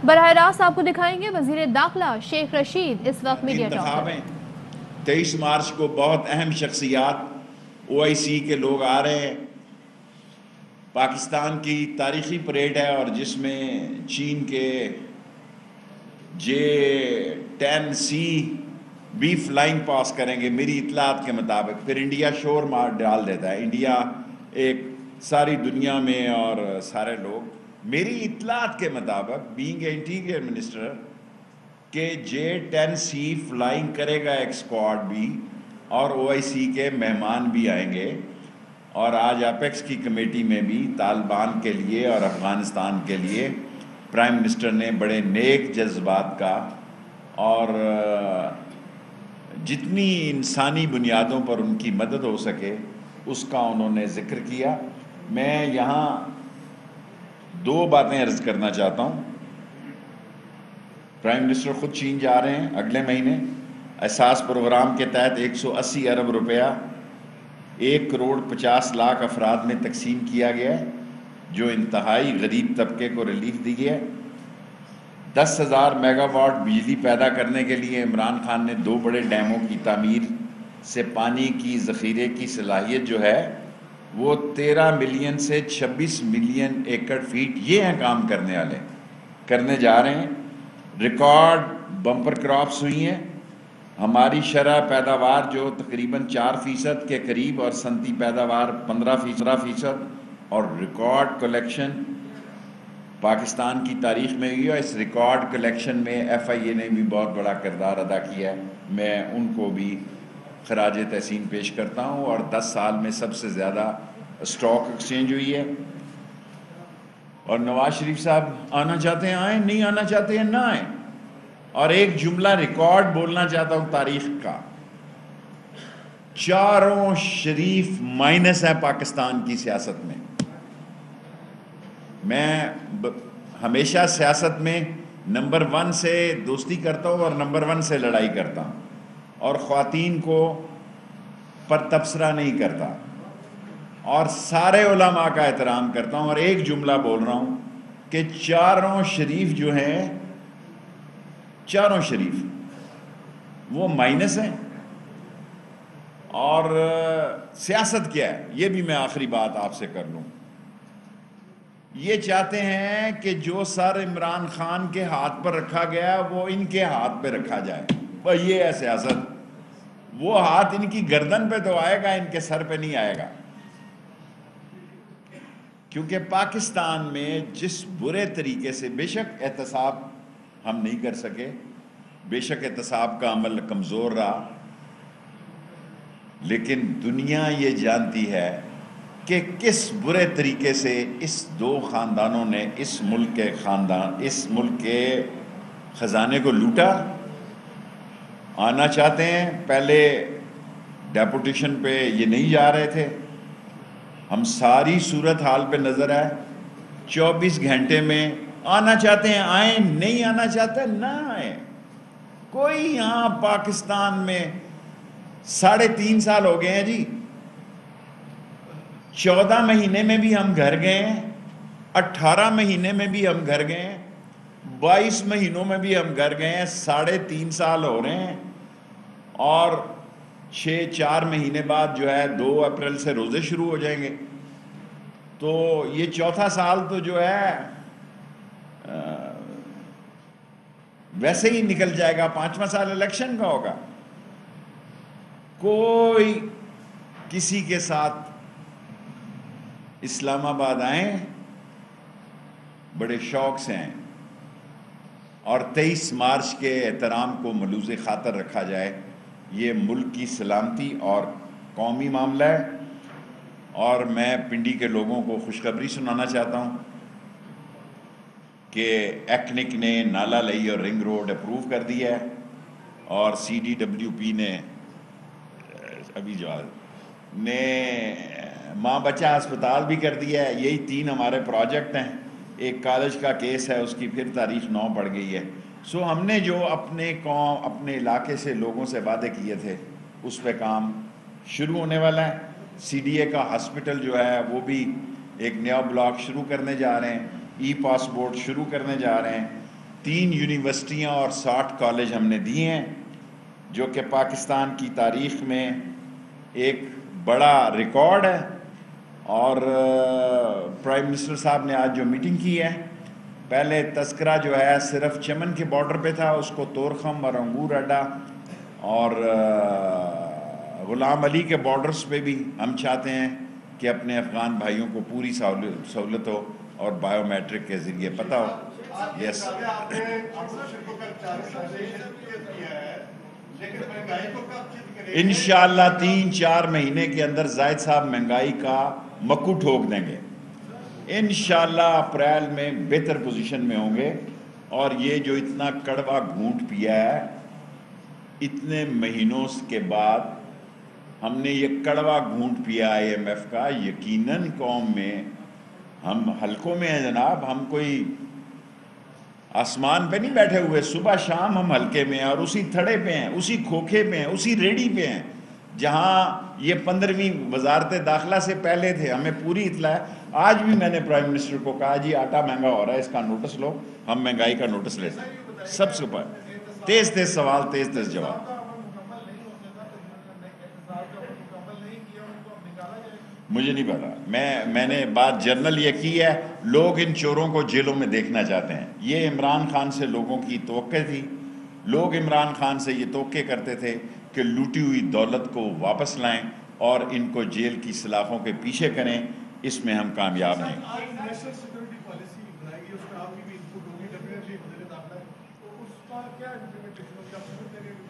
براہ راست آپ کو دکھائیں گے وزیر داخلہ شیخ رشید اس وقت میڈیا ٹاک ہے۔ 23 مارچ کو بہت اہم شخصیات OIC کے لوگ آ رہے ہیں۔ پاکستان کی تاریخی پریڈ ہے اور جس میں چین کے J-10C بھی فلائنگ پاس کریں گے میری اطلاعات کے مطابق۔ پھر انڈیا شور مار ڈال دیتا ہے، انڈیا ایک ساری دنیا میں اور سارے لوگ میری اطلاعات کے مطابق بینگ اے انٹیریئر منسٹر کہ J-10C فلائنگ کرے گا ایک اسکواڈ بھی، اور OIC کے مہمان بھی آئیں گے، اور آج اپیکس کی کمیٹی میں بھی طالبان کے لیے اور افغانستان کے لیے پرائم منسٹر نے بڑے نیک جذبات کا اور جتنی انسانی بنیادوں پر ان کی مدد ہو سکے اس کا انہوں نے ذکر کیا۔ میں یہاں دو باتیں عرض کرنا چاہتا ہوں۔ پرائم منسٹر خود چین جا رہے ہیں اگلے مہینے، احساس پروگرام کے تحت 180 ارب روپیہ 1,50,00,000 افراد میں تقسیم کیا گیا ہے، جو انتہائی غریب طبقے کو ریلیف دی گیا ہے۔ 10,000 میگا واٹ بجلی پیدا کرنے کے لیے عمران خان نے 2 بڑے ڈیموں کی تعمیر سے پانی کی ذخیرے کی صلاحیت جو ہے وہ 13 ملین سے 26 ملین ایکڑ فیٹ، یہ ہیں کام کرنے والے، کرنے جا رہے ہیں۔ ریکارڈ بمپر کراپس ہوئی ہیں، ہماری شرح پیداوار جو تقریباً 4% کے قریب اور صنعتی پیداوار 15%، اور ریکارڈ کلیکشن پاکستان کی تاریخ میں ہوئی ہے۔ اس ریکارڈ کلیکشن میں FIA نے بھی بہت بڑا کردار ادا کیا ہے، میں ان کو بھی خراج تحسین پیش کرتا ہوں، اور 10 سال میں سب سے زیادہ اسٹاک ایکسچینج ہوئی ہے۔ اور نواز شریف صاحب آنا چاہتے ہیں آئیں، نہیں آنا چاہتے ہیں نہ آئیں۔ اور ایک جملہ ریکارڈ بولنا چاہتا ہوں تاریخ کا، چاروں شریف مائنس ہے پاکستان کی سیاست میں۔ میں ہمیشہ سیاست میں نمبر 1 سے دوستی کرتا ہوں اور نمبر 1 سے لڑائی کرتا ہوں، اور خواتین کو پر تبصرہ نہیں کرتا، اور سارے علماء کا احترام کرتا ہوں۔ اور ایک جملہ بول رہا ہوں کہ چاروں شریف جو ہیں، چاروں شریف وہ مائنس ہیں۔ اور سیاست کیا ہے یہ بھی میں آخری بات آپ سے کر لوں۔ یہ چاہتے ہیں کہ جو سر عمران خان کے ہاتھ پر رکھا گیا وہ ان کے ہاتھ پہ رکھا جائے، بس یہ ہے سیاست۔ وہ ہاتھ ان کی گردن پہ تو آئے گا، ان کے سر پہ نہیں آئے گا، کیونکہ پاکستان میں جس برے طریقے سے، بے شک احتساب ہم نہیں کر سکے، بے شک احتساب کا عمل کمزور رہا، لیکن دنیا یہ جانتی ہے کہ کس برے طریقے سے اس 2 خاندانوں نے اس ملک کے خزانے کو لوٹا۔ آنا چاہتے ہیں، پہلے ڈیپوٹیشن پہ یہ نہیں جا رہے تھے، ہم ساری صورتحال پہ نظر ہے، 24 گھنٹے میں آنا چاہتے ہیں آئیں، نہیں آنا چاہتے نہ آئیں۔ کوئی یہاں پاکستان میں 3.5 سال ہو گئے ہیں جی، 14 مہینے میں بھی ہم گھر گئے ہیں، 18 مہینے میں بھی ہم گھر گئے ہیں، 22 مہینوں میں بھی ہم گھر گئے ہیں، 3.5 سال ہو رہے ہیں، اور 4 مہینے بعد جو ہے 2 اپریل سے روزے شروع ہو جائیں گے، تو یہ 4تھا سال تو جو ہے ویسے ہی نکل جائے گا، 5واں سال الیکشن کا ہوگا۔ کوئی کسی کے ساتھ اسلام آباد آئیں، بڑے شوق سے آئیں، اور 23 مارچ کے احترام کو ملوث خاطر رکھا جائے۔ یہ ملک کی سلامتی اور قومی معاملہ ہے، اور میں پنڈی کے لوگوں کو خوشخبری سنانا چاہتا ہوں کہ ایکنک نے نالا لئی اور رنگ روڈ اپروو کر دیا ہے، اور CDWP نے ابھی جو نے ماں بچہ ہسپتال بھی کر دیا ہے۔ یہی 3 ہمارے پروجیکٹ ہیں، ایک کالج کا کیس ہے، اس کی پھر تاریخ 9 پڑ گئی ہے۔ سو ہم نے جو اپنے قوم، اپنے علاقے سے لوگوں سے وعدے کیے تھے اس پہ کام شروع ہونے والا ہے۔ CDA کا ہاسپٹل جو ہے وہ بھی ایک نیا بلاک شروع کرنے جا رہے ہیں، ای پاسپورٹ شروع کرنے جا رہے ہیں، 3 یونیورسٹیاں اور 60 کالج ہم نے دیے ہیں، جو کہ پاکستان کی تاریخ میں ایک بڑا ریکارڈ ہے۔ اور پرائم منسٹر صاحب نے آج جو میٹنگ کی ہے، پہلے تذکرہ جو ہے صرف چمن کے بارڈر پہ تھا، اس کو طورخم اور انگور اڈا اور غلام علی کے بارڈرز پہ بھی ہم چاہتے ہیں کہ اپنے افغان بھائیوں کو پوری سہولت ہو اور بائیو میٹرک کے ذریعے پتہ ہو۔ یس، انشاءاللہ 3-4 مہینے کے اندر زاہد صاحب مہنگائی کا مکو ٹھوک دیں گے، انشاءاللہ اپریل میں بہتر پوزیشن میں ہوں گے۔ اور یہ جو اتنا کڑوا گھونٹ پیا ہے اتنے مہینوں کے بعد، ہم نے یہ کڑوا گھونٹ پیا IMF کا، یقیناً قوم میں ہم حلقوں میں ہیں جناب، ہم کوئی آسمان پہ نہیں بیٹھے ہوئے، صبح شام ہم حلقے میں ہیں اور اسی تھڑے پہ ہیں، اسی کھوکھے پہ ہیں، اسی ریڑھی پہ ہیں جہاں یہ 15ویں وزارت داخلہ سے پہلے تھے۔ ہمیں پوری اطلاع ہے۔ آج بھی میں نے پرائم منسٹر کو کہا جی آٹا مہنگا ہو رہا ہے، اس کا نوٹس لو، ہم مہنگائی کا نوٹس لیتے ہیں۔ سب سے پہلے تیز سوال، تیز جواب۔ مجھے نہیں پتا، میں نے بات جنرل یہ کی ہے، لوگ ان چوروں کو جیلوں میں دیکھنا چاہتے ہیں۔ یہ عمران خان سے لوگوں کی توقع تھی، لوگ عمران خان سے یہ توقع کرتے تھے کہ لوٹی ہوئی دولت کو واپس لائیں اور ان کو جیل کی سلاخوں کے پیچھے کریں۔ اس میں ہم کامیاب نہیں۔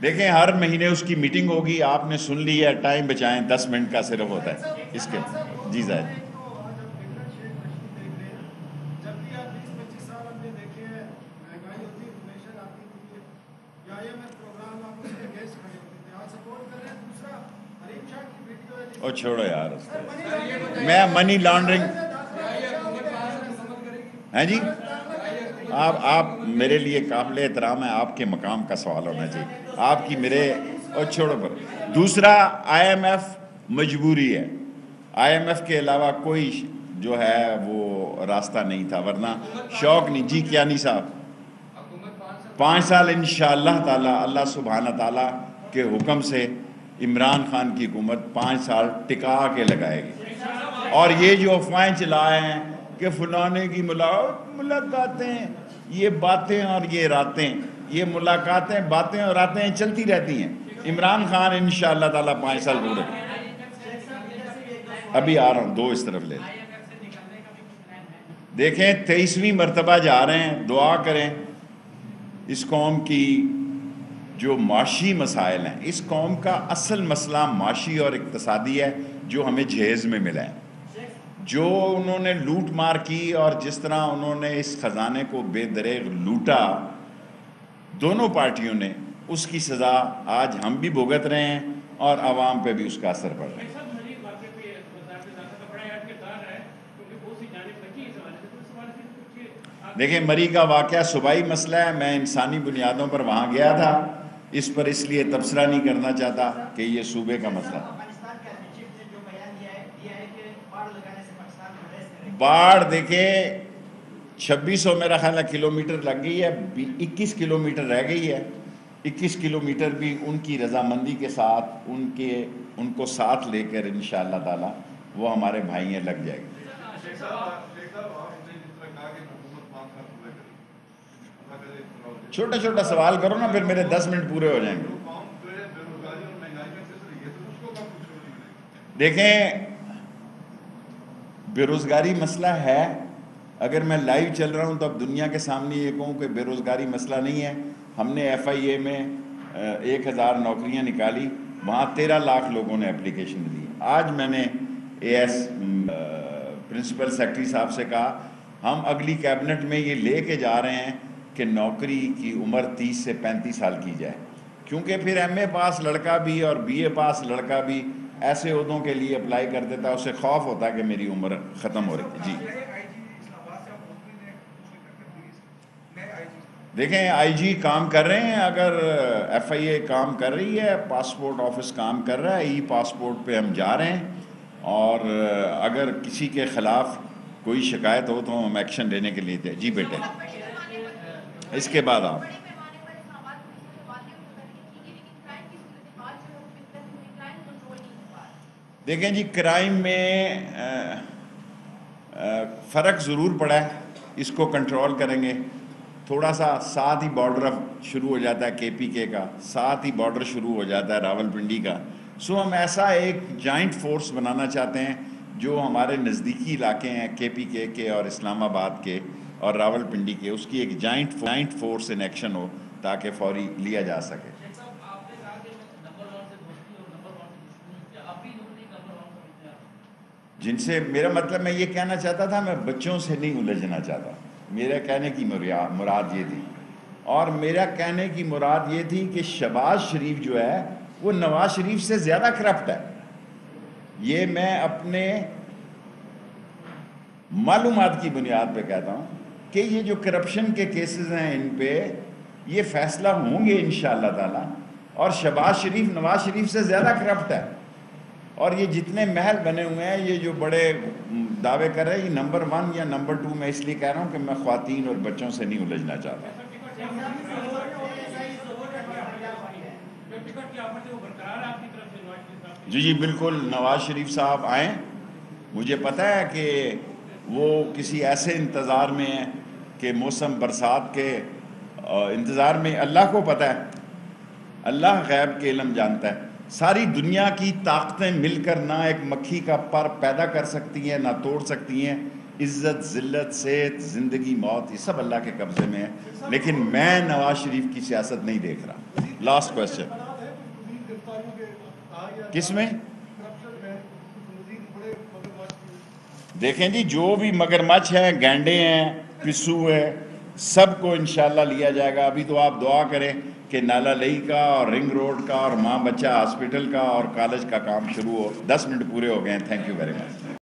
دیکھیں ہر مہینے اس کی میٹنگ ہوگی، آپ نے سن لی ہے، ٹائم بچائیں، 10 منٹ کا صرف ہوتا ہے اس کے۔ جی زاہد، اور چھوڑو یار، میں منی لانڈرنگ، ہیں جی آپ میرے لیے قابل احترام ہے، آپ کے مقام کا سوال ہونا چاہیے، آپ کی میرے، اور چھوڑو پر۔ دوسرا IMF مجبوری ہے، IMF کے علاوہ کوئی جو ہے وہ راستہ نہیں تھا، ورنہ شوق نہیں۔ جی کیا نہیں صاحب، 5 سال انشاءاللہ تعالی اللہ سبحانہ تعالی کے حکم سے عمران خان کی حکومت 5 سال ٹکا کے لگائے گی۔ اور یہ جو افواہیں چلائے ہیں کہ فلانے کی ملاقاتیں، یہ باتیں اور یہ راتیں، یہ ملاقاتیں، باتیں اور راتیں چلتی رہتی ہیں۔ عمران خان انشاءاللہ تعالی 5 سال پورے، ابھی آ رہا ہوں، 2 اس طرف لے لیں۔ دیکھیں 23ویں مرتبہ جا رہے ہیں، دعا کریں اس قوم کی جو معاشی مسائل ہیں، اس قوم کا اصل مسئلہ معاشی اور اقتصادی ہے جو ہمیں جہیز میں ملا ہے۔ جو انہوں نے لوٹ مار کی اور جس طرح انہوں نے اس خزانے کو بے دریغ لوٹا دونوں پارٹیوں نے، اس کی سزا آج ہم بھی بھگت رہے ہیں اور عوام پہ بھی اس کا اثر پڑ رہا ہے۔ دیکھیں مری کا واقعہ صوبائی مسئلہ ہے، میں انسانی بنیادوں پر وہاں گیا تھا، اس پر اس لیے تبصرہ نہیں کرنا چاہتا کہ یہ صوبے کا مسئلہ۔ باڑھ دیکھیں 2600 میرا خیال ہے کلومیٹر لگ گئی ہے، 21 کلومیٹر رہ گئی ہے، 21 کلومیٹر بھی ان کی رضامندی کے ساتھ ان کو ساتھ لے کر انشاءاللہ تعالی وہ ہمارے بھائی ہیں، لگ جائے گی۔ چھوٹا چھوٹا سوال کرو نا، پھر میرے 10 منٹ پورے ہو جائیں گے۔ دیکھیں بے روزگاری مسئلہ ہے، اگر میں لائیو چل رہا ہوں تو اب دنیا کے سامنے یہ کہوں کہ بے روزگاری مسئلہ نہیں ہے۔ ہم نے FIA میں 1000 نوکریاں نکالی، وہاں 13 لاکھ لوگوں نے اپلیکیشن دی۔ آج میں نے AS پرنسپل سیکرٹری صاحب سے کہا ہم اگلی کیبنٹ میں یہ لے کے جا رہے ہیں کہ نوکری کی عمر 30 سے 35 سال کی جائے، کیونکہ پھر MA پاس لڑکا بھی اور BA پاس لڑکا بھی ایسے عہدوں کے لیے اپلائی کر دیتا ہے، اسے خوف ہوتا ہے کہ میری عمر ختم ہو رہی ہے۔ جی دیکھیں IG کام کر رہے ہیں، اگر FIA کام کر رہی ہے، پاسپورٹ آفس کام کر رہا ہے، ای پاسپورٹ پہ ہم جا رہے ہیں، اور اگر کسی کے خلاف کوئی شکایت ہو تو ہم ایکشن لینے کے لیے تھے۔ جی بیٹے اس کے بعد آپ دیکھیں جی، کرائم میں فرق ضرور پڑا ہے، اس کو کنٹرول کریں گے تھوڑا سا. ساتھ ہی بارڈر شروع ہو جاتا ہے کے پی کے کا، ساتھ ہی بارڈر شروع ہو جاتا ہے راول پنڈی کا. سو ہم ایسا ایک جوائنٹ فورس بنانا چاہتے ہیں جو ہمارے نزدیکی علاقے ہیں کے پی کے اور اسلام آباد کے اور راول پنڈی کے، اس کی ایک جوائنٹ فورس ان ایکشن ہو تاکہ فوری لیا جا سکے. جن سے میرا مطلب، میں یہ کہنا چاہتا تھا، میں بچوں سے نہیں الجھنا چاہتا. میرا کہنے کی مراد یہ تھی، اور میرا کہنے کی مراد یہ تھی کہ شہباز شریف جو ہے وہ نواز شریف سے زیادہ کرپٹ ہے. یہ میں اپنے معلومات کی بنیاد پہ کہتا ہوں کہ یہ جو کرپشن کے کیسز ہیں ان پہ یہ فیصلہ ہوں گے انشاءاللہ تعالی. اور شہباز شریف نواز شریف سے زیادہ کرپٹ ہے. اور یہ جتنے محل بنے ہوئے ہیں، یہ جو بڑے دعوے کر رہے ہیں، یہ نمبر 1 یا نمبر 2 میں اس لیے کہہ رہا ہوں کہ میں خواتین اور بچوں سے نہیں الجھنا چاہتا. جی بالکل، نواز شریف صاحب آئیں. مجھے پتہ ہے کہ وہ کسی ایسے انتظار میں ہیں کہ موسم برسات کے انتظار میں. اللہ کو پتہ ہے، اللہ غیب کے علم جانتا ہے. ساری دنیا کی طاقتیں مل کر نہ ایک مکھی کا پر پیدا کر سکتی ہیں نہ توڑ سکتی ہیں. عزت، ذلت، صحت، زندگی، موت، یہ سب اللہ کے قبضے میں ہے. لیکن میں نواز شریف کی سیاست نہیں دیکھ رہا. Last question. کس میں؟ دیکھیں جی، جو بھی مگرمچھ ہیں، گینڈے ہیں، پسو ہے، سب کو انشاءاللہ لیا جائے گا. ابھی تو آپ دعا کریں کہ نالا لئی کا اور رنگ روڈ کا اور ماں بچہ ہاسپٹل کا اور کالج کا کام شروع ہو. 10 منٹ پورے ہو گئے ہیں. Thank you very much.